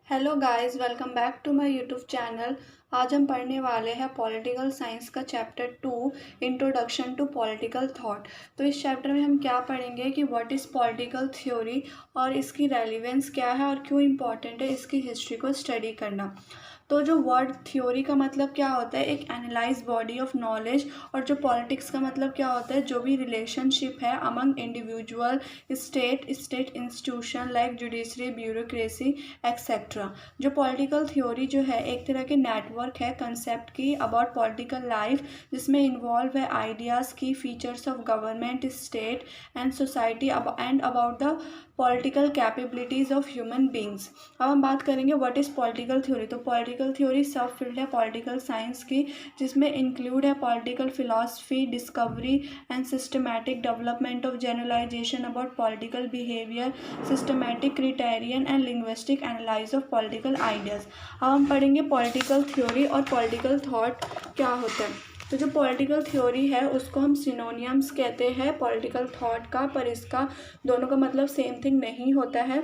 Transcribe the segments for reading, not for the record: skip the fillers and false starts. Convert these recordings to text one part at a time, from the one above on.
Hello guys, welcome back to my YouTube channel. आज हम पढ़ने वाले हैं पॉलिटिकल साइंस का chapter 2, introduction to political thought. तो इस चैप्टर में हम क्या पढ़ेंगे कि व्हाट इज़ पॉलिटिकल थ्योरी और इसकी रेलिवेंस क्या है और क्यों इम्पॉर्टेंट है इसकी हिस्ट्री को स्टडी करना। तो जो वर्ड थ्योरी का मतलब क्या होता है, एक एनालाइज बॉडी ऑफ नॉलेज। और जो पॉलिटिक्स का मतलब क्या होता है, जो भी रिलेशनशिप है among individual, state institution like judiciary, bureaucracy etcetera. जो पॉलिटिकल थ्योरी जो है एक तरह के नेटवर्क है कंसेप्ट की अबाउट पॉलिटिकल लाइफ, जिसमें इन्वॉल्व है आइडियाज़ की features of government, state and society and about the political capabilities of human beings. अब हम बात करेंगे व्हाट इज़ पॉलिटिकल थ्योरी। तो पॉलिटिकल थ्योरी सब फील्ड है पॉलिटिकल साइंस की, जिसमें इंक्लूड है political philosophy, discovery and systematic development of generalization about political behaviour, systematic criterion and linguistic analyse of political ideas. अब हम पढ़ेंगे पॉलिटिकल थ्योरी और पॉलिटिकल थॉट क्या होता है। तो जो पॉलिटिकल थ्योरी है उसको हम सिनोनियम्स कहते हैं पॉलिटिकल थॉट का, पर इसका दोनों का मतलब सेम थिंग नहीं होता है,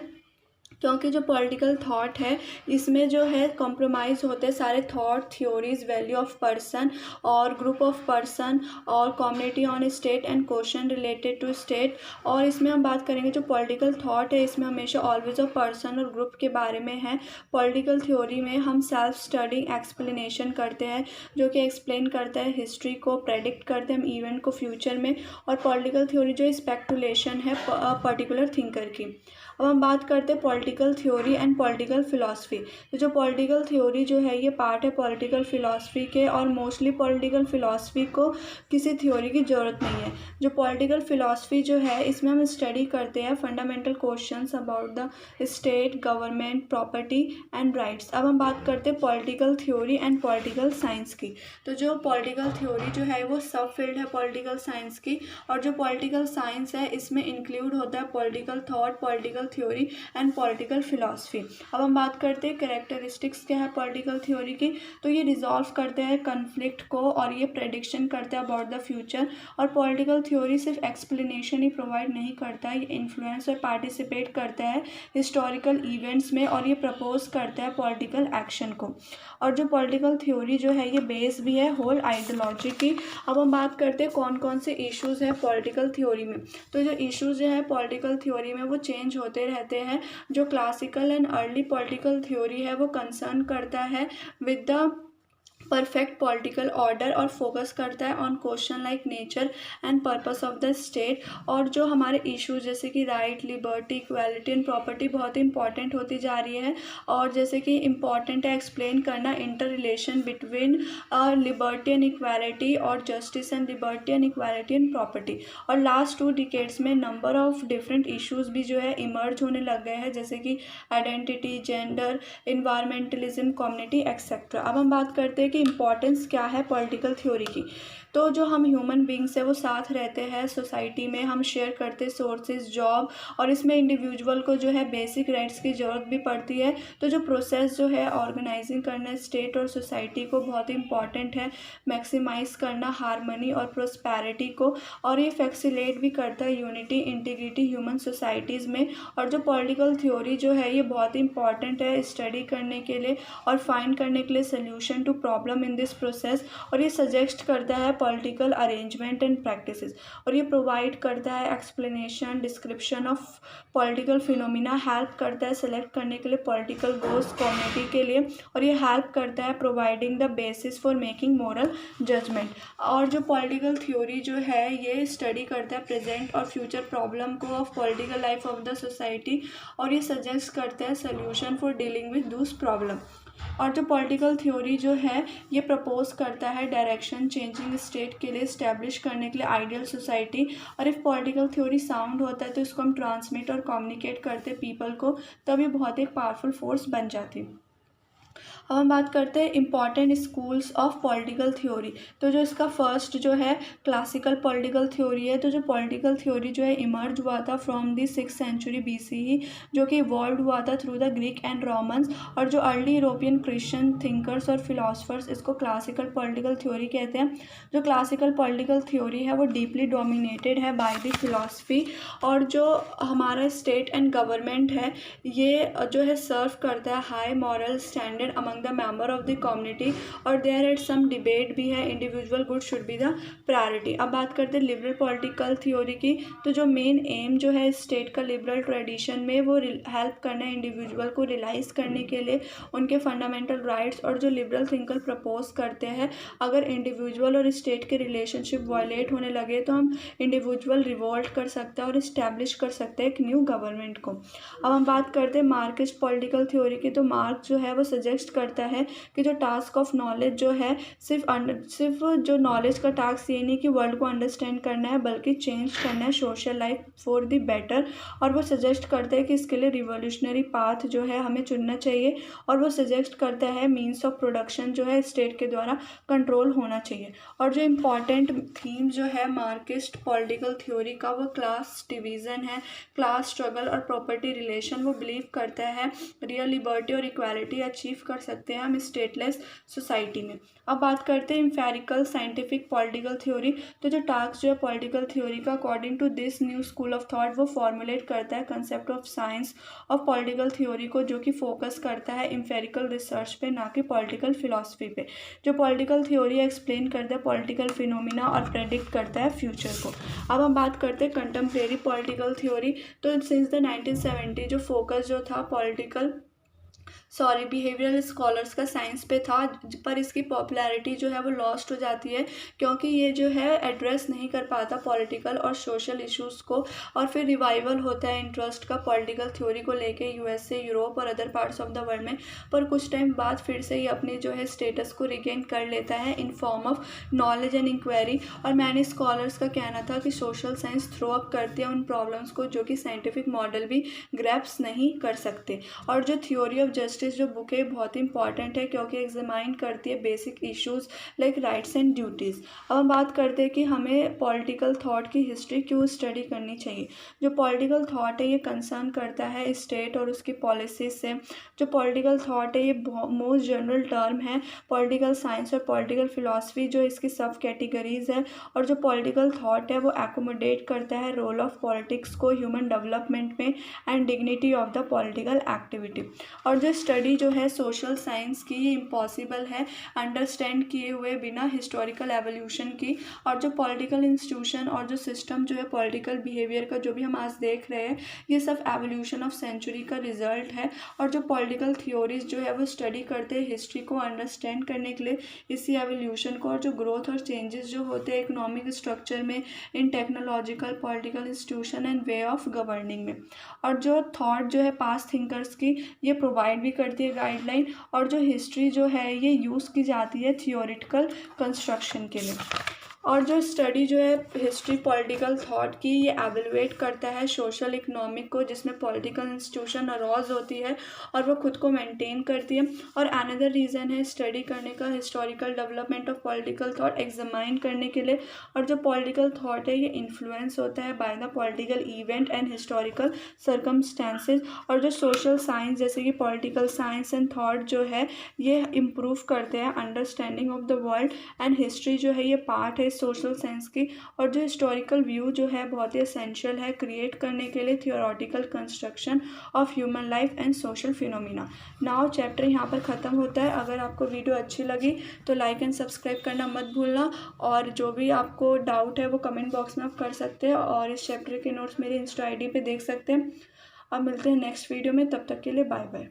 क्योंकि जो पॉलिटिकल थॉट है इसमें जो है कॉम्प्रोमाइज़ होते हैं सारे thought, theories, value of person और ग्रुप ऑफ पर्सन और community on state and question related to state. और इसमें हम बात करेंगे जो पॉलिटिकल थॉट है इसमें हमेशा ऑलवेज ऑफ पर्सन और ग्रुप के बारे में है। पॉलिटिकल थ्योरी में हम सेल्फ स्टडिंग एक्सप्लेनेशन करते हैं, जो कि एक्सप्लेन करता है हिस्ट्री को, प्रेडिक्ट करते हैं हम इवेंट को फ्यूचर में। और पॉलिटिकल थ्योरी जो स्पेकुलेशन है पर्टिकुलर थिंकर की। अब हम बात करते हैं political theory and political philosophy. तो जो पॉलिटिकल थ्योरी जो है ये पार्ट है पॉलिटिकल फिलॉसफी के, और मोस्टली पॉलिटिकल फिलॉसफी को किसी थ्योरी की ज़रूरत नहीं है। जो पॉलिटिकल फिलॉसफी जो है इसमें हम स्टडी करते हैं fundamental questions about the state, government, property and rights. अब हम बात करते हैं political theory and political science की। तो जो पॉलिटिकल थ्योरी जो है वो सब फील्ड है पॉलिटिकल साइंस की, और जो पॉलिटिकल साइंस है इसमें इंक्लूड होता है political thought, political theory and political philosophy. अब हम बात करते हैं कैरेक्टरिस्टिक्स क्या है पॉलिटिकल थ्योरी की। तो ये रिजॉल्व करते हैं कन्फ्लिक्ट को और ये प्रेडिक्शन करते हैं अबाउट द फ्यूचर। और पॉलिटिकल थ्योरी सिर्फ एक्सप्लेनेशन ही प्रोवाइड नहीं करता है, ये इन्फ्लुएंस और पार्टिसिपेट करता है हिस्टोरिकल इवेंट्स में, और ये प्रपोज करता है पॉलिटिकल एक्शन को। और जो पॉलिटिकल थ्योरी जो है ये बेस भी है होल आइडियोलॉजी की। अब हम बात करते हैं कौन कौन से इश्यूज़ हैं पॉलिटिकल थ्योरी में। तो जो इश्यूज़ जो है पॉलिटिकल थ्योरी में वो चेंज होते रहते हैं। जो classical and early political theory है वो कंसर्न करता है with the perfect political order और फोकस करता है on question like nature and purpose of the state. और जो हमारे इश्यूज जैसे कि right, liberty, equality and property बहुत इंपॉर्टेंट होती जा रही है। और जैसे कि इम्पॉर्टेंट है एक्सप्लेन करना inter relation between liberty and equality और justice and liberty and equality and property. और लास्ट 2 डिकेड्स में नंबर ऑफ डिफरेंट इश्यूज भी जो है इमर्ज होने लग गए हैं, जैसे कि आइडेंटिटी, जेंडर, इन्वायरमेंटलिज्म, कम्युनिटी एक्सेट्रा। अब हम बात करते हैं कि इम्पॉर्टेंस क्या है पॉलिटिकल थ्योरी की। तो जो हम ह्यूमन बींग्स है वो साथ रहते हैं सोसाइटी में, हम शेयर करते सोर्सेज, जॉब, और इसमें इंडिविजुअल को जो है बेसिक राइट्स की ज़रूरत भी पड़ती है। तो जो प्रोसेस जो है ऑर्गेनाइजिंग करना स्टेट और सोसाइटी को बहुत इंपॉर्टेंट है, मैक्सिमाइज करना हार्मनी और प्रोस्पैरिटी को, और ये फैसिलिटेट भी करता है यूनिटी, इंटीग्रिटी ह्यूमन सोसाइटीज़ में। और जो पॉलिटिकल थ्योरी जो है ये बहुत इंपॉर्टेंट है स्टडी करने के लिए और फाइंड करने के लिए solution to problem in this process. और ये सजेस्ट करता है पॉलिटिकल अरेंजमेंट एंड प्रैक्टिसेस, और ये प्रोवाइड करता है explanation, description of political phenomena, help करता है सेलेक्ट करने के लिए पॉलिटिकल गोल्स कम्युनिटी के लिए, और ये हेल्प करता है providing the basis for making moral judgement. और जो पॉलिटिकल थ्योरी जो है ये स्टडी करता है प्रेजेंट और फ्यूचर प्रॉब्लम को of political life of the society, और ये सजेस्ट करता है सोल्यूशन फॉर डीलिंग विद दूस प्रॉब्लम। और जो पॉलिटिकल थ्योरी जो है ये प्रपोज करता है डायरेक्शन चेंजिंग स्टेट के लिए, इस्टेब्लिश करने के लिए आइडियल सोसाइटी। और इफ़ पॉलिटिकल थ्योरी साउंड होता है तो इसको हम ट्रांसमिट और कम्युनिकेट करते पीपल को, तब ये बहुत एक पावरफुल फोर्स बन जाती है। अब हम बात करते हैं important schools of political theory. तो जो इसका फर्स्ट जो है क्लासिकल पॉलिटिकल थ्योरी है। तो जो पॉलिटिकल थ्योरी जो है इमर्ज हुआ था from the 6th century BC ही, जो कि इवॉल्व हुआ था through the Greek and Romans. और जो अर्ली यूरोपियन क्रिश्चियन थिंकर्स और फिलोसफर्स इसको क्लासिकल पॉलिटिकल थ्योरी कहते हैं। जो क्लासिकल पॉलिटिकल थ्योरी है वो डीपली डोमिनेटेड है बाय द फिलोसफी। और जो हमारा स्टेट एंड गवर्नमेंट है ये जो है सर्व करता है high moral standard among the member of the community. और देयर एट सम डिबेट भी है, individual good should be the priority. अब बात करते हैं लिबरल पॉलिटिकल थ्योरी की। तो जो मेन एम जो है स्टेट का लिबरल ट्रेडिशन में वो हेल्प करना है इंडिविजुअल को रियलाइज करने के लिए उनके फंडामेंटल राइट्स। और जो लिबरल थिंकर प्रपोज करते हैं अगर इंडिविजुअल और स्टेट के रिलेशनशिप वायलेट होने लगे तो हम इंडिविजुअल रिवोल्ट कर सकते हैं और इस्टेब्लिश कर सकते हैं एक न्यू गवर्नमेंट को। अब हम बात करते हैं मार्क्सिस्ट पॉलिटिकल थ्योरी की। तो मार्क्स जो है वो सजेस्ट करता है कि जो टास्क ऑफ नॉलेज जो है सिर्फ जो नॉलेज का टास्क ये नहीं कि वर्ल्ड को अंडरस्टैंड करना है बल्कि चेंज करना है social life for the better. और वो सजेस्ट करते हैं कि इसके लिए रिवोल्यूशनरी पाथ जो है हमें चुनना चाहिए। और वो सजेस्ट करता है मीन्स ऑफ प्रोडक्शन जो है स्टेट के द्वारा कंट्रोल होना चाहिए। और जो इम्पॉर्टेंट थीम जो है मार्क्सिस्ट पॉलिटिकल थ्योरी का वो क्लास डिवीज़न है, क्लास स्ट्रगल और प्रॉपर्टी रिलेशन। वो बिलीव करता है रियल लिबर्टी और इक्वालिटी अचीव कर सकते हैं हम स्टेटलेस सोसाइटी में। अब बात करते हैं एम्पेरिकल साइंटिफिक पॉलिटिकल थ्योरी। तो जो टास्क जो है पॉलिटिकल थ्योरी का according to this new school of thought वो फॉर्मुलेट करता है concept of science of political theory को, जो कि फोकस करता है एम्पेरिकल रिसर्च पे ना कि पॉलिटिकल फिलॉसफी पे। जो पॉलिटिकल थ्योरी एक्सप्लेन करता है पॉलिटिकल फिनोमिना और प्रेडिक्ट करता है फ्यूचर को। अब हम बात करते हैं कंटेम्प्रेरी पॉलिटिकल थ्योरी। तो सिंस द 1970 जो फोकस जो था बिहेवियरल स्कॉलर्स का साइंस पे था, पर इसकी पॉपुलैरिटी जो है वो लॉस्ट हो जाती है क्योंकि ये जो है एड्रेस नहीं कर पाता पॉलिटिकल और सोशल इश्यूज़ को। और फिर रिवाइवल होता है इंटरेस्ट का पॉलिटिकल थ्योरी को लेके USA, यूरोप और other parts of the world में। पर कुछ टाइम बाद फिर से ये अपनी जो है स्टेटस को रिगेन कर लेता है in form of knowledge and inquiry. और मैनी स्कॉलर्स का कहना था कि सोशल साइंस थ्रो अप करती है उन प्रॉब्लम्स को जो कि साइंटिफिक मॉडल भी ग्रैप्स नहीं कर सकते। और जो थ्योरी ऑफ जस्टिस जो बुक है बहुत ही इंपॉर्टेंट है क्योंकि एग्जामाइन करती है basic issues like rights and duties. अब हम बात करते हैं कि हमें पॉलिटिकल थॉट की हिस्ट्री क्यों स्टडी करनी चाहिए। जो पॉलिटिकल थॉट है ये कंसर्न करता है स्टेट और उसकी पॉलिसीज से। जो पॉलिटिकल थॉट है ये मोस्ट जनरल टर्म है। पॉलिटिकल साइंस और पॉलिटिकल फिलॉसफी जो इसकी सब कैटेगरीज है। और जो पॉलिटिकल थॉट है वो एकोमोडेट करता है रोल ऑफ पॉलिटिक्स को ह्यूमन डेवलपमेंट में and dignity of the political activity. और जो स्टडी जो है सोशल साइंस की ये इम्पॉसिबल है अंडरस्टैंड किए हुए बिना हिस्टोरिकल एवोल्यूशन की। और जो पॉलिटिकल इंस्टीट्यूशन और जो सिस्टम जो है पॉलिटिकल बिहेवियर का जो भी हम आज देख रहे हैं ये सब एवोल्यूशन ऑफ सेंचुरी का रिजल्ट है। और जो पॉलिटिकल थ्योरीज जो है वो स्टडी करते हैं हिस्ट्री को अंडरस्टैंड करने के लिए इसी एवोल्यूशन को। और जो ग्रोथ और चेंजेस जो होते हैं इकोनॉमिक स्ट्रक्चर में, in technological political institution and way of governing में। और जो थॉट जो है पास्ट थिंकर्स की ये प्रोवाइड भी करती है गाइडलाइन। और जो हिस्ट्री जो है ये यूज़ की जाती है थियोरिटिकल कंस्ट्रक्शन के लिए। और जो स्टडी जो है हिस्ट्री पॉलिटिकल थॉट की ये एवेलुएट करता है सोशल इकोनॉमिक को जिसमें पॉलिटिकल इंस्टीट्यूशन अरोज होती है और वो खुद को मेंटेन करती है। और अनदर रीज़न है स्टडी करने का historical development of political thought examine करने के लिए। और जो पॉलिटिकल थॉट है ये इन्फ्लुएंस होता है by the political event and historical circumstances. और जो सोशल साइंस जैसे कि पॉलिटिकल साइंस एंड थॉट जो है ये इम्प्रूव करते हैं understanding of the world. And history जो है ये पार्ट है सोशल साइंस की। और जो हिस्टोरिकल व्यू जो है बहुत ही एसेंशियल है क्रिएट करने के लिए theoretical construction of human life and social phenomena. Now chapter यहाँ पर ख़त्म होता है। अगर आपको वीडियो अच्छी लगी तो लाइक एंड सब्सक्राइब करना मत भूलना। और जो भी आपको डाउट है वो कमेंट बॉक्स में आप कर सकते हैं। और इस चैप्टर के नोट्स मेरे इंस्टा ID पे देख सकते हैं। अब मिलते हैं नेक्स्ट वीडियो में, तब तक के लिए बाय बाय।